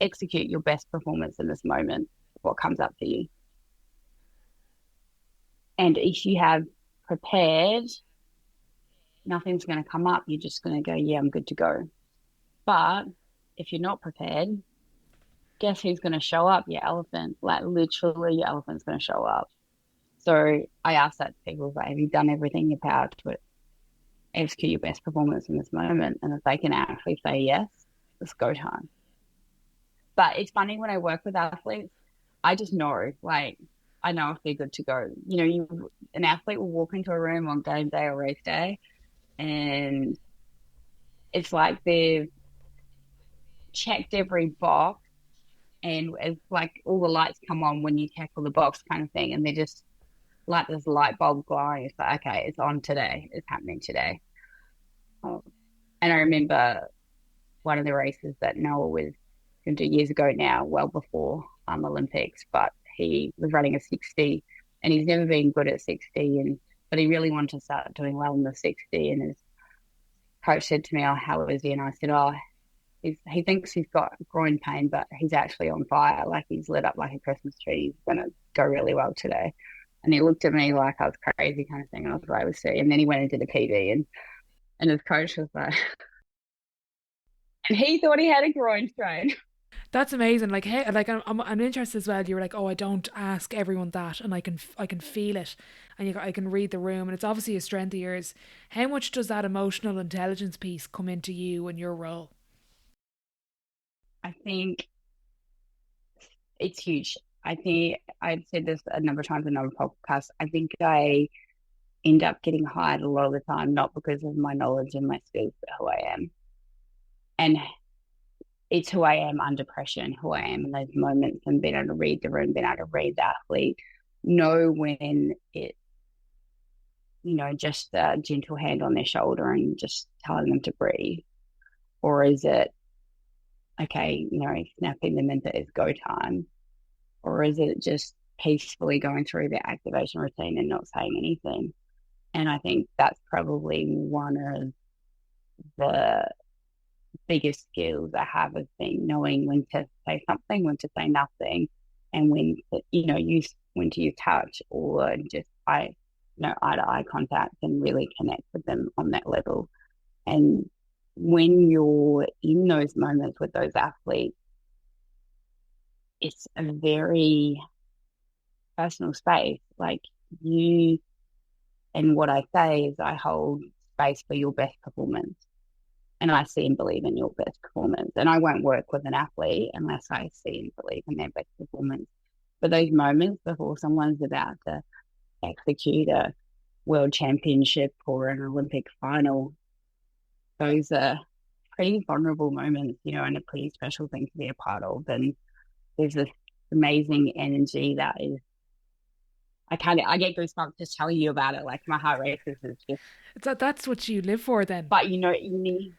execute your best performance in this moment? What comes up for you? And if you have prepared, nothing's going to come up. You're just going to go, yeah, I'm good to go. But if you're not prepared, guess who's going to show up? Your elephant. Like literally, your elephant's going to show up. So I ask that to people, like, have you done everything in your power to execute your best performance in this moment? And if they can actually say yes, it's go time. But it's funny when I work with athletes, I just know, like, I know if they're good to go. An athlete will walk into a room on game day or race day, and it's like they've checked every box, and it's like all the lights come on when you tackle the box kind of thing, and they're just like this light bulb glowing. It's like, okay, it's on today. It's happening today. Um, and I remember one of the races that Noah was going to do years ago now, well before Olympics, but he was running a 60 and he's never been good at 60 but he really wanted to start doing well in the 60 and his coach said to me, oh, how is he? And I said, oh, he thinks he's got groin pain, but he's actually on fire. Like he's lit up like a Christmas tree. He's going to go really well today. And he looked at me like I was crazy kind of thing. And I was like, we'll see. And then he went and did a PB and his coach was like, and he thought he had a groin strain. That's amazing. Like, hey, like I'm interested as well. You were like, oh, I don't ask everyone that, and I can feel it, and I can read the room, and it's obviously a strength of yours. How much does that emotional intelligence piece come into you and your role? I think it's huge. I think I've said this a number of times in other podcasts. I think I end up getting hired a lot of the time, not because of my knowledge and my skills, but who I am. And it's who I am under pressure and who I am in those moments and being able to read the room, being able to read the athlete, know when it, just a gentle hand on their shoulder and just telling them to breathe. Or is it, okay, snapping them into it's go time? Or is it just peacefully going through their activation routine and not saying anything? And I think that's probably one of the biggest skills I have is being knowing when to say something, when to say nothing, and when to, use when to use touch or just eye to eye contact and really connect with them on that level. And when you're in those moments with those athletes, it's a very personal space. Like you, and what I say is I hold space for your best performance. And I see and believe in your best performance. And I won't work with an athlete unless I see and believe in their best performance. But those moments before someone's about to execute a world championship or an Olympic final, those are pretty vulnerable moments, and a pretty special thing to be a part of. And there's this amazing energy that is, I get goosebumps just telling you about it. Like my heart races. It's just, That's what you live for then. but you need,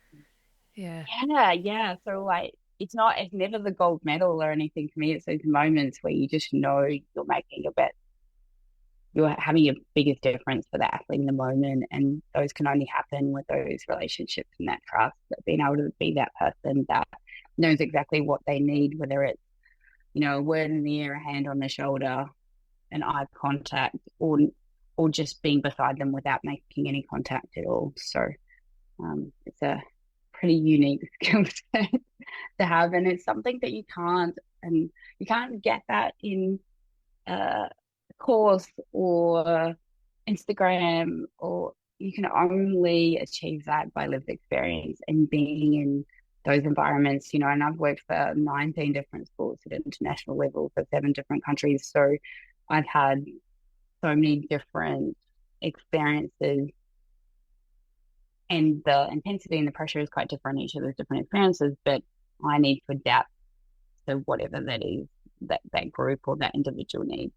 Yeah. yeah. So like, it's never the gold medal or anything for me. It's those moments where you just know you're having your biggest difference for the athlete in the moment. And those can only happen with those relationships and that trust, that being able to be that person that knows exactly what they need, whether it's, a word in the ear, a hand on the shoulder, an eye contact, or just being beside them without making any contact at all. So it's a pretty unique skill set to have, and it's something that you can't get that in course or Instagram, or you can only achieve that by lived experience and being in those environments, and I've worked for 19 different sports at international level for 7 different countries. So I've had so many different experiences, and the intensity and the pressure is quite different in each of those different experiences, but I need to adapt to whatever that is, that group or that individual needs.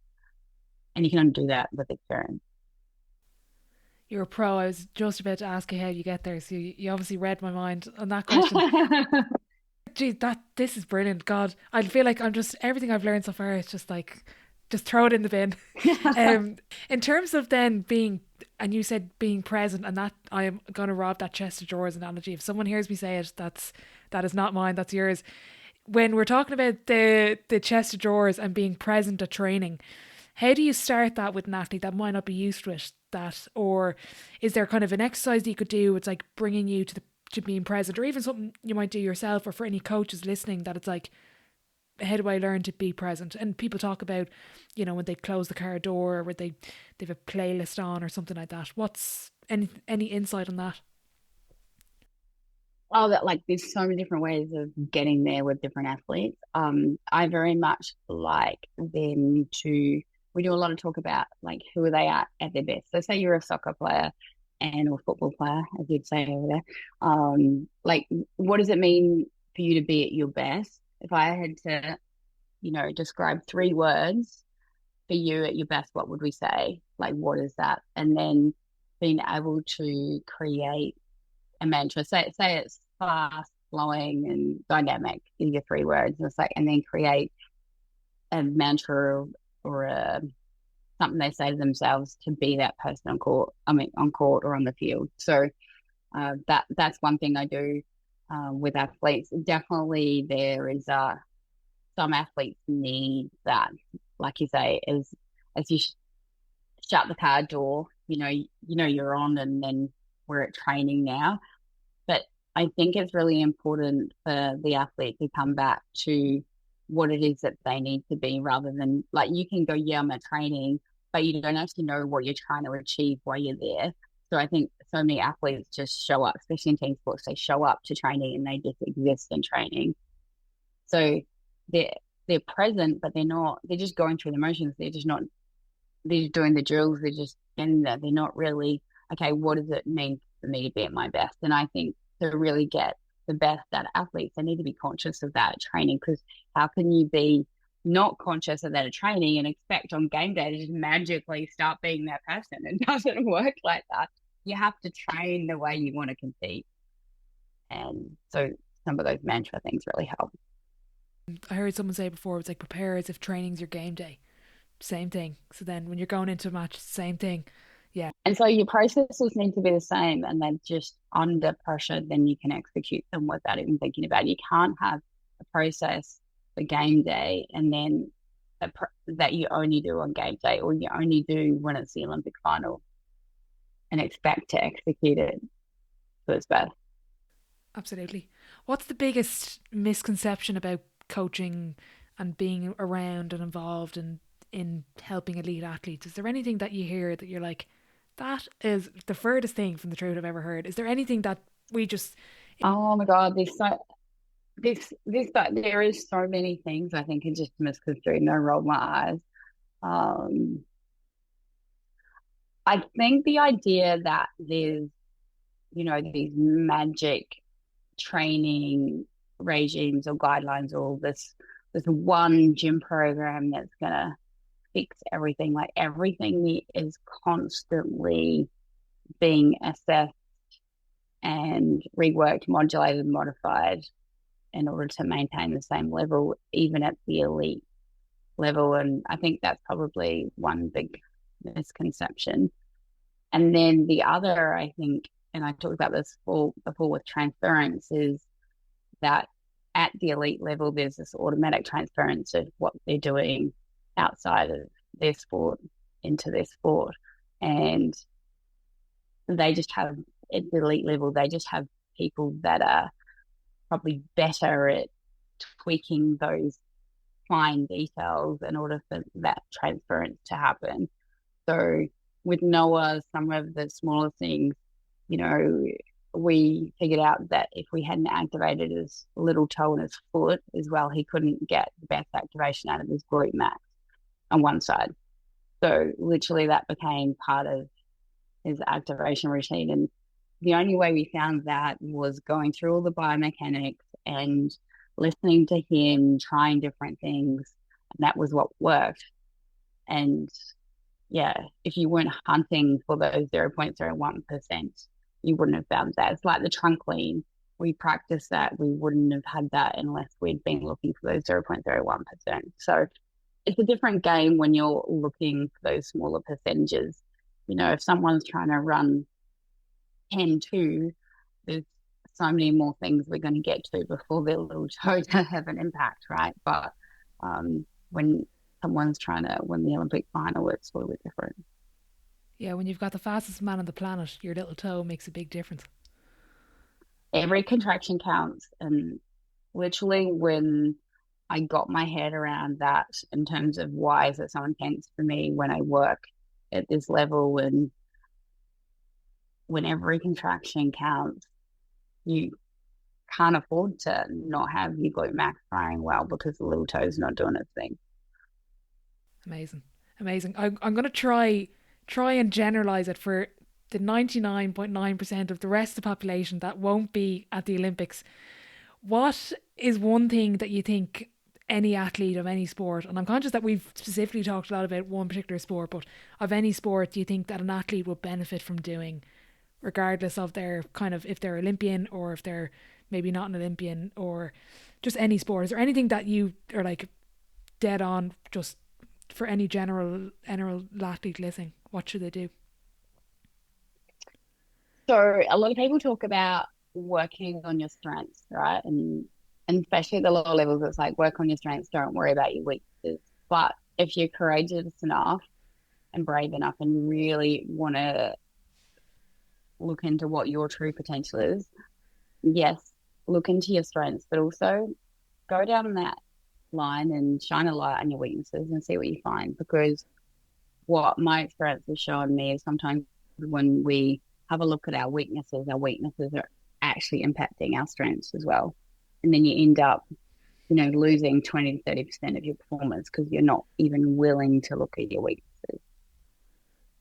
And you can undo that with experience. You're a pro. I was just about to ask you how you get there, so you obviously read my mind on that question. Gee, this is brilliant. God, I feel like I'm just, everything I've learned so far, it's just like, just throw it in the bin. In terms of then being, and you said being present, and that I am going to rob that chest of drawers analogy. If someone hears me say it, that is not mine, that's yours. When we're talking about the chest of drawers and being present at training, how do you start that with an athlete that might not be used to it? Or is there kind of an exercise that you could do? It's like bringing you to being present, or even something you might do yourself, or for any coaches listening, that it's like, how do I learn to be present? And people talk about, when they close the car door, or they have a playlist on or something like that. What's any insight on that? Oh, that, like, there's so many different ways of getting there with different athletes. I very much like them to. We do a lot of talk about, like, who are they at their best. So say you're a soccer player or football player, as you'd say over there. Like, what does it mean for you to be at your best? If I had to, describe 3 words for you at your best, what would we say? Like, what is that? And then being able to create a mantra. Say it's fast, flowing, and dynamic. These are 3 words. And it's like, and then create a mantra or something they say to themselves to be that person on court. On court or on the field. So that's one thing I do with athletes. Definitely, there is some athletes need that, like you say, as you shut the car door, you're on, and then we're at training now. But I think it's really important for the athlete to come back to what it is that they need to be, rather than, like, you can go, yeah, I'm at training, but you don't actually know what you're trying to achieve while you're there. So I think so many athletes just show up, especially in team sports, they show up to training and they just exist in training. So they're present, but they're just going through the motions. They're just not, they're just doing the drills. They're just getting there. They're not really, okay, what does it mean for me to be at my best? And I think to really get the best out of athletes, they need to be conscious of that at training, because how can you be not conscious of that at training and expect on game day to just magically start being that person? It doesn't work like that. You have to train the way you want to compete. And so some of those mantra things really help. I heard someone say before, it's like, prepare as if training's your game day. Same thing. So then when you're going into a match, same thing. Yeah. And so your processes need to be the same, and then just under pressure, then you can execute them without even thinking about it. You can't have a process for game day and then that you only do on game day, or you only do when it's the Olympic final, and expect to execute it to its best. Absolutely. What's the biggest misconception about coaching and being around and involved in helping elite athletes? Is there anything that you hear that you're like, that is the furthest thing from the truth I've ever heard? Is there anything that we just... Oh my God, there is so many things I think are just misconstrued, and I roll my eyes. I think the idea that there's, these magic training regimes or guidelines or this one gym program that's gonna fix everything. Like everything is constantly being assessed and reworked, modulated, modified in order to maintain the same level, even at the elite level. And I think that's probably one big misconception. And then the other, I think, and I talked about this before with transference, is that at the elite level, there's this automatic transference of what they're doing outside of their sport into their sport. And they just have, at the elite level, they just have people that are probably better at tweaking those fine details in order for that transference to happen. So with Noah, some of the smaller things, we figured out that if we hadn't activated his little toe and his foot as well, he couldn't get the best activation out of his glute max on one side. So literally that became part of his activation routine. And the only way we found that was going through all the biomechanics and listening to him, trying different things. And that was what worked. And yeah, if you weren't hunting for those 0.01%, you wouldn't have found that. It's like the trunk lean. We practiced that. We wouldn't have had that unless we'd been looking for those 0.01%. So it's a different game when you're looking for those smaller percentages. If someone's trying to run 10-2, there's so many more things we're going to get to before their little toe have an impact, right? But when someone's trying to win the Olympic final, it's a little bit different. Yeah, when you've got the fastest man on the planet, your little toe makes a big difference. Every contraction counts. And literally when I got my head around that in terms of why is it so intense for me when I work at this level, and when every contraction counts, you can't afford to not have your glute max firing well because the little toe's not doing its thing. Amazing. I'm going to try and generalize it for the 99.9% of the rest of the population that won't be at the Olympics. What is one thing that you think any athlete of any sport, and I'm conscious that we've specifically talked a lot about one particular sport, but of any sport, do you think that an athlete would benefit from doing, regardless of their kind of, if they're Olympian or if they're maybe not an Olympian, or just any sport? Is there anything that you are like dead on, just for any general athlete listening? What should they do? So a lot of people talk about working on your strengths, right? And especially at the lower levels, it's like work on your strengths, don't worry about your weaknesses. But if you're courageous enough and brave enough and really want to look into what your true potential is, yes, look into your strengths, but also go down that line and shine a light on your weaknesses and see what you find. Because what my experience has shown me is sometimes when we have a look at our weaknesses are actually impacting our strengths as well. And then you end up, losing 20 to 30% of your performance because you're not even willing to look at your weaknesses.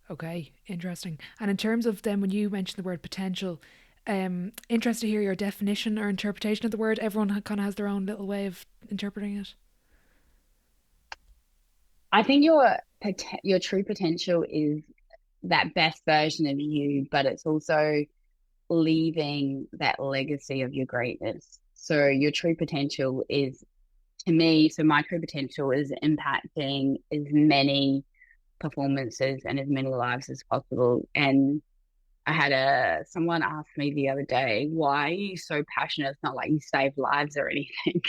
Okay, interesting. And in terms of then, when you mentioned the word potential, interested to hear your definition or interpretation of the word. Everyone kind of has their own little way of interpreting it. I think your true potential is that best version of you, but it's also leaving that legacy of your greatness. So your true potential is, to me, so my true potential is impacting as many performances and as many lives as possible. And I had someone ask me the other day, why are you so passionate? It's not like you save lives or anything.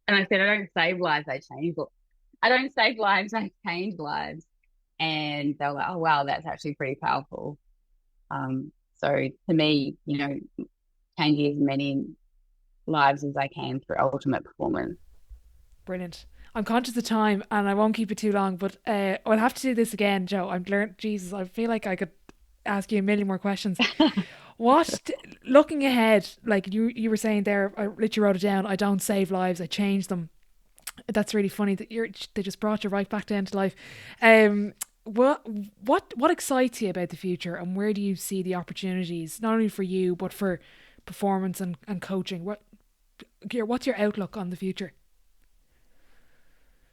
And I said, I don't save lives, I change lives. I don't save lives, I change lives. And they were like, oh, wow, that's actually pretty powerful. So to me, changing as many lives as I can through ultimate performance. Brilliant. I'm conscious of time and I won't keep it too long, but I'll have to do this again, Joe. I've learned, Jesus, I feel like I could ask you a million more questions. Looking ahead, like you were saying there, I literally wrote it down, I don't save lives, I change them. That's really funny that they just brought you right back down to life. What excites you about the future, and where do you see the opportunities, not only for you but for performance and coaching? What's your outlook on the future?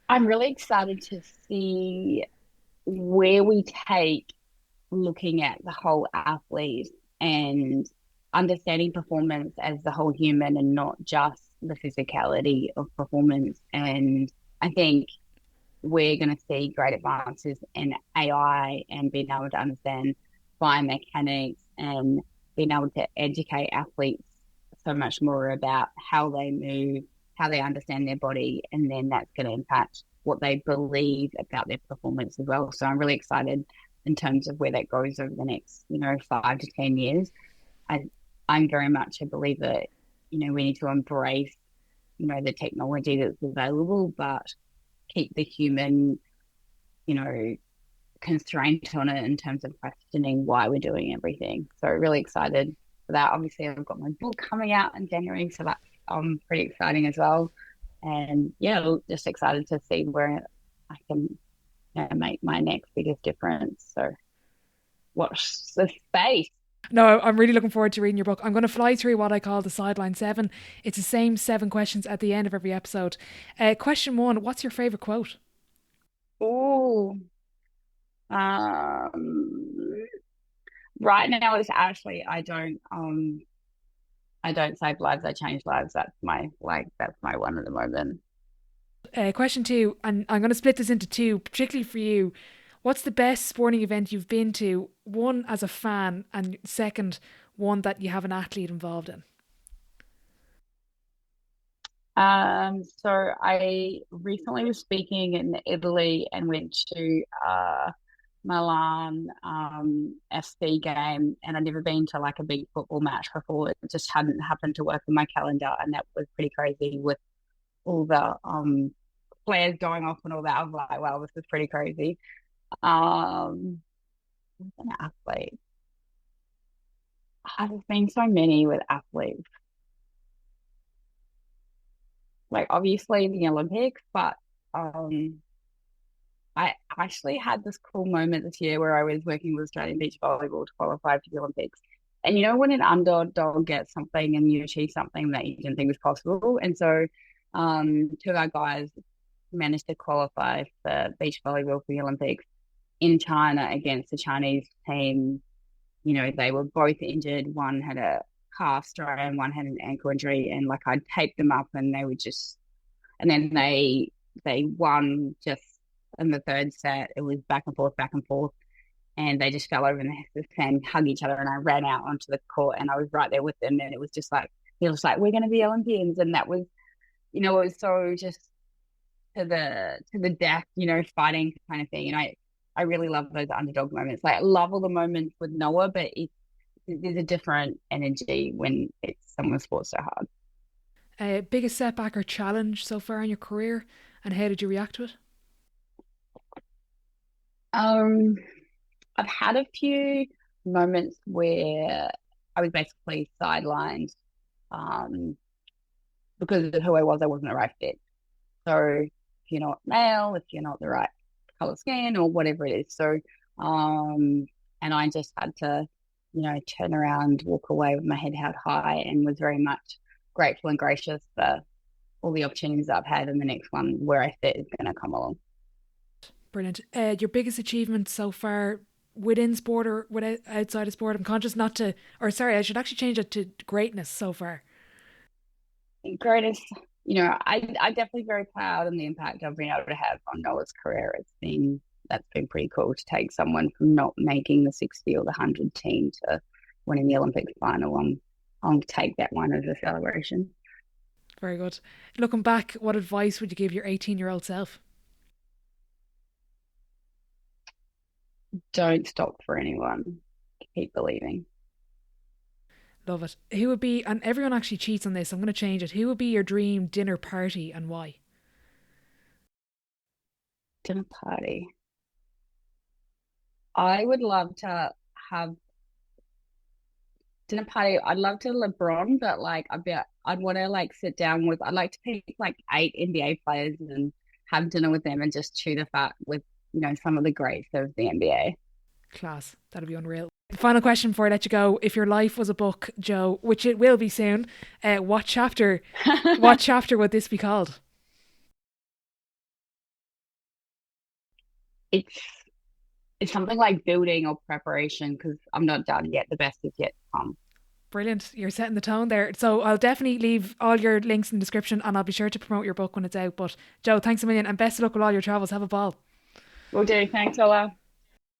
I'm really excited to see where we take looking at the whole athlete and understanding performance as the whole human and not just the physicality of performance. And I think we're going to see great advances in AI and being able to understand biomechanics and being able to educate athletes so much more about how they move, how they understand their body, and then that's going to impact what they believe about their performance as well. So I'm really excited in terms of where that goes over the next, 5 to 10 years. I, I'm very much a believer that, we need to embrace, the technology that's available, but keep the human, you know, constraint on it in terms of questioning why we're doing everything. So really excited for that. Obviously, I've got my book coming out in January, so that's pretty exciting as well. And yeah, just excited to see where I can make my next biggest difference. So watch the space. No, I'm really looking forward to reading your book. I'm going to fly through what I call the sideline seven. It's the same seven questions at the end of every episode. Question one: what's your favorite quote? Ooh, um, right now it's actually I don't save lives, I change lives. That's my one at the moment. Question two, and I'm going to split this into two, particularly for you. What's the best sporting event you've been to? One as a fan, and second, one that you have an athlete involved in. So I recently was speaking in Italy and went to Milan FC game, and I'd never been to like a big football match before. It just hadn't happened to work in my calendar, and that was pretty crazy with all the flares going off and all that. I was like, wow, this is pretty crazy. Who's an athlete? There's been so many with athletes, like obviously the Olympics, but um I actually had this cool moment this year where I was working with Australian beach volleyball to qualify for the Olympics. And when an underdog gets something and you achieve something that you didn't think was possible. And so two of our guys managed to qualify for beach volleyball for the Olympics in China against the Chinese team. They were both injured. One had a calf strain, one had an ankle injury, and like I taped them up and they were just and then they won just in the third set. It was back and forth, and they just fell over in the sand, hug each other, and I ran out onto the court, and I was right there with them, and it was just like he was like, "We're going to be Olympians," and that was, it was so just to the death, fighting kind of thing. I really love those underdog moments. Like I love all the moments with Noah, but there's a different energy when it's someone sports so hard. Biggest setback or challenge so far in your career, and how did you react to it? Um, I've had a few moments where I was basically sidelined um, because of who I was. I wasn't the right fit. So if you're not male, if you're not the right color skin or whatever it is. So, and I just had to, turn around, walk away with my head held high, and was very much grateful and gracious for all the opportunities that I've had, and the next one where I fit is going to come along. Brilliant. Your biggest achievement so far within sport or outside of sport? I'm conscious not to, or sorry, I should actually change it to greatness so far. Greatest, I'm definitely very proud of the impact I've been able to have on Noah's career. That's been pretty cool to take someone from not making the 60 or the 100 team to winning the Olympics final. I'll take that one as a celebration. Very good. Looking back, what advice would you give your 18-year-old self? Don't stop for anyone. Keep believing. Love it. Who would be, and everyone actually cheats on this, I'm going to change it. Who would be your dream dinner party and why? Dinner party. I would love to have dinner party. I'd love to LeBron, but like I'd want to like sit down with. I'd like to pick like 8 NBA players and have dinner with them and just chew the fat with some of the greats of the NBA. Class. That'd be unreal. Final question before I let you go. If your life was a book, Jo, which it will be soon, what chapter what chapter would this be called? It's it's something like building or preparation because I'm not done yet. The best is yet to come. Brilliant. You're setting the tone there. So I'll definitely leave all your links in the description and I'll be sure to promote your book when it's out. But Jo, thanks a million and best of luck with all your travels. Have a ball. Will do. Thanks, Ola.